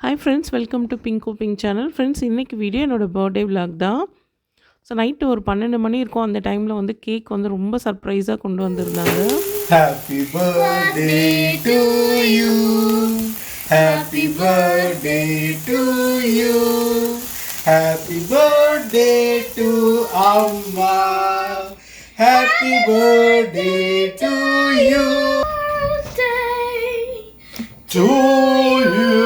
Hi friends, welcome to pink cooking channel. Friends, இன்றைக்கி video என்னோடய birthday vlog தான். So night ஒரு 12 மணி இருக்கும். அந்த டைமில் வந்து கேக் வந்து ரொம்ப சர்ப்ரைஸாக கொண்டு வந்திருந்தாங்க. Happy birthday to you. Happy birthday to you. Happy birthday to Amma. Happy birthday to you. To you.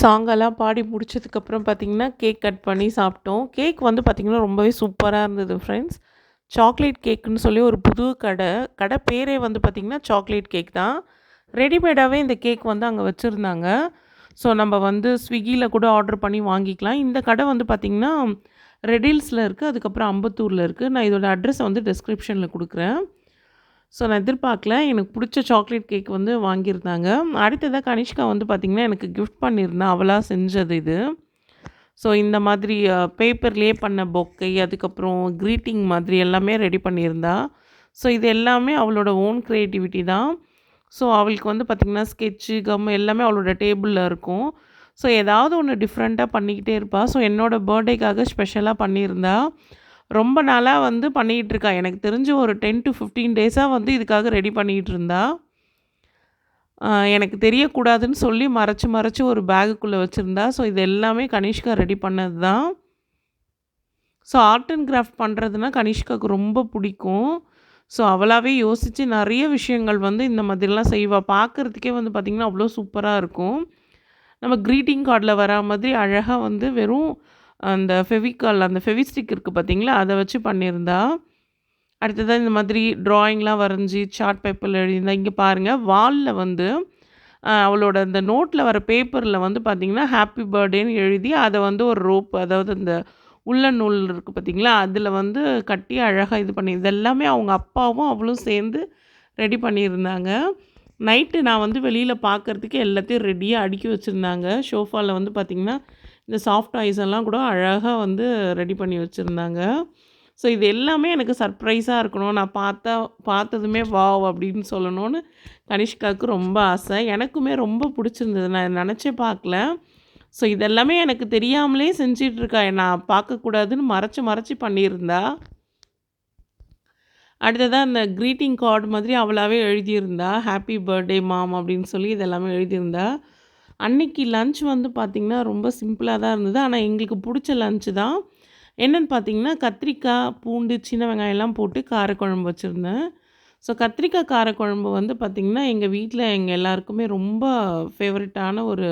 சாங்கெல்லாம் பாடி முடிச்சதுக்கப்புறம் பார்த்திங்கன்னா கேக் கட் பண்ணி சாப்பிட்டோம். கேக் வந்து பார்த்திங்கன்னா ரொம்பவே சூப்பராக இருந்தது ஃப்ரெண்ட்ஸ். சாக்லேட் கேக்குன்னு சொல்லி ஒரு புது கடை பேரே வந்து பார்த்திங்கன்னா சாக்லேட் கேக் தான். ரெடிமேடாகவே இந்த கேக் வந்து அங்கே வச்சுருந்தாங்க. ஸோ நம்ம வந்து ஸ்விக்கியில் கூட ஆர்டர் பண்ணி வாங்கிக்கலாம். இந்த கடை வந்து பார்த்திங்கன்னா ரெடில்ஸில் இருக்குது, அதுக்கப்புறம் அம்பத்தூரில் இருக்குது. நான் இதோட அட்ரஸை வந்து டிஸ்கிரிப்ஷனில் கொடுக்குறேன். ஸோ நான் எதிர்பார்க்கல. எனக்கு பிடிச்ச சாக்லேட் கேக் வந்து வாங்கியிருந்தாங்க. அடுத்ததாக கனிஷ்கா வந்து பார்த்திங்கன்னா எனக்கு கிஃப்ட் பண்ணியிருந்தா. அவளாக செஞ்சது இது. ஸோ இந்த மாதிரி பேப்பர்லேயே பண்ண பொக்கை, அதுக்கப்புறம் க்ரீட்டிங் மாதிரி எல்லாமே ரெடி பண்ணியிருந்தா. ஸோ இது எல்லாமே அவளோட ஓன் க்ரியேட்டிவிட்டி தான். ஸோ அவளுக்கு வந்து பார்த்திங்கன்னா ஸ்கெட்சு, கம் எல்லாமே அவளோட டேபிளில் இருக்கும். ஸோ ஏதாவது ஒன்று டிஃப்ரெண்ட்டாக பண்ணிக்கிட்டே இருப்பாள். ஸோ என்னோடய பர்த்டேக்காக ஸ்பெஷலாக பண்ணியிருந்தா. ரொம்ப நாளாக வந்து பண்ணிகிட்ருக்கா. எனக்கு தெரிஞ்சு ஒரு 10 to 15 டேஸாக வந்து இதுக்காக ரெடி பண்ணிகிட்டு இருந்தா. எனக்கு தெரியக்கூடாதுன்னு சொல்லி மறைச்சு ஒரு பேகுக்குள்ளே வச்சுருந்தா. ஸோ இது எல்லாமே கனிஷ்கா ரெடி பண்ணது தான். ஸோ ஆர்ட் அண்ட் கிராஃப்ட் பண்ணுறதுனா கனிஷ்காவுக்கு ரொம்ப பிடிக்கும். ஸோ அவளாகவே யோசித்து நிறைய விஷயங்கள் வந்து இந்த மாதிரிலாம் செய்வாள். பார்க்குறதுக்கே வந்து பார்த்திங்கன்னா அவ்வளோ சூப்பராக இருக்கும். நம்ம க்ரீட்டிங் கார்டில் வரா மாதிரி அழகாக வந்து வெறும் அந்த ஃபெவிகால், அந்த ஃபெவிஸ்டிக் இருக்குது பார்த்திங்களா, அதை வச்சு பண்ணியிருந்தா. அடுத்ததாக இந்த மாதிரி ட்ராயிங்லாம் வரைஞ்சி சார்ட் பேப்பரில் எழுதியிருந்தா. இங்கே பாருங்கள், வாலில் வந்து அவளோட அந்த நோட்டில் வர பேப்பரில் வந்து பார்த்திங்கன்னா ஹாப்பி பர்த்டேன்னு எழுதி அதை வந்து ஒரு ரோப், அதாவது அந்த உள்ள நூல் இருக்குது பார்த்திங்களா, அதில் வந்து கட்டி அழகாக இது பண்ணி இதெல்லாமே அவங்க அப்பாவும் அவளும் சேர்ந்து ரெடி பண்ணியிருந்தாங்க. நைட்டு நான் வந்து வெளியில் பார்க்குறதுக்கு எல்லாத்தையும் ரெடியாக அடுக்கி வச்சுருந்தாங்க. ஷோஃபாவில் வந்து பார்த்திங்கன்னா இந்த சாஃப்ட் டாய்ஸ் எல்லாம் கூட அழகாக வந்து ரெடி பண்ணி வச்சுருந்தாங்க. ஸோ இது எல்லாமே எனக்கு சர்ப்ரைஸாக இருக்கணும். நான் பார்த்ததுமே வாவ் அப்படின்னு சொல்லணும்னு கனிஷ்காவுக்கு ரொம்ப ஆசை. எனக்குமே ரொம்ப பிடிச்சிருந்தது. நான் நினச்சே பார்க்கல. ஸோ இதெல்லாமே எனக்கு தெரியாமலே செஞ்சிட்ருக்கா. நான் பார்க்கக்கூடாதுன்னு மறைச்சி பண்ணியிருந்தா. அடுத்ததாக அந்த க்ரீட்டிங் கார்டு மாதிரி அவளாகவே எழுதியிருந்தா. ஹாப்பி பர்த்டே மாம் அப்படின்னு சொல்லி இதெல்லாமே எழுதியிருந்தா. அன்றைக்கி லன்ச் வந்து பார்த்திங்கன்னா ரொம்ப சிம்பிளாக தான் இருந்தது. ஆனால் எங்களுக்கு பிடிச்ச லன்ச்சு தான். என்னென்னு பார்த்திங்கன்னா கத்திரிக்காய், பூண்டு, சின்ன வெங்காயம்லாம் போட்டு காரக்குழம்பு வச்சுருந்தேன். ஸோ கத்திரிக்காய் காரக்குழம்பு வந்து பார்த்திங்கன்னா எங்கள் வீட்டில் எங்கள் எல்லாருக்குமே ரொம்ப ஃபேவரட்டான ஒரு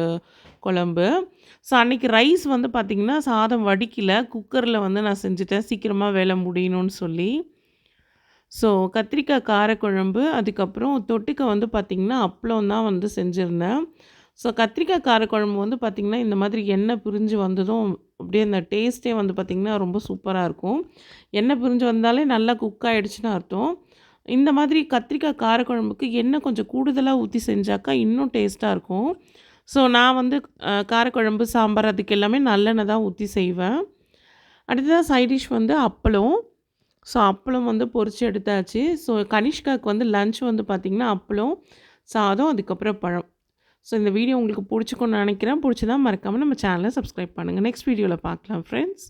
குழம்பு. ஸோ அன்றைக்கி ரைஸ் வந்து பார்த்திங்கன்னா சாதம் வடிக்கல, குக்கரில் வந்து நான் செஞ்சுட்டேன் சீக்கிரமாக வேலை முடியணும்னு சொல்லி. ஸோ கத்திரிக்காய் காரக்குழம்பு, அதுக்கப்புறம் தொட்டுக்க வந்து பார்த்திங்கன்னா அப்பளம் தான் வந்து செஞ்சுருந்தேன். ஸோ கத்திரிக்காய் காரக்குழம்பு வந்து பார்த்திங்கன்னா இந்த மாதிரி எண்ணெய் பிரிஞ்சு வந்ததும் அப்படியே அந்த டேஸ்ட்டே வந்து பார்த்திங்கன்னா ரொம்ப சூப்பராக இருக்கும். எண்ணெய் பிரிஞ்சு வந்தாலே நல்லா குக் ஆகிடுச்சின்னு அர்த்தம். இந்த மாதிரி கத்திரிக்காய் காரக்குழம்புக்கு எண்ணெய் கொஞ்சம் கூடுதலாக ஊற்றி செஞ்சாக்கா இன்னும் டேஸ்ட்டாக இருக்கும். ஸோ நான் வந்து காரக்குழம்பு, சாம்பார் அதுக்கு எல்லாமே நல்லெண்ணெய் தான் ஊற்றி செய்வேன். அடுத்ததாக சைட் டிஷ் வந்து அப்பளம். ஸோ அப்பளம் வந்து பொரிச்சு எடுத்தாச்சு. ஸோ கனிஷ்காவுக்கு வந்து லன்ச் வந்து பார்த்திங்கன்னா அப்பளம், சாதம், அதுக்கப்புறம் பழம். ஸோ இந்த வீடியோ உங்களுக்கு பிடிச்சிக்கும்னு நினைக்கிறேன். பிடிச்சதா மறக்காமல் நம்ம சேனலை சப்ஸ்கிரைப் பண்ணுங்கள். நெக்ஸ்ட் வீடியோவில் பார்க்கலாம் ஃப்ரெண்ட்ஸ்.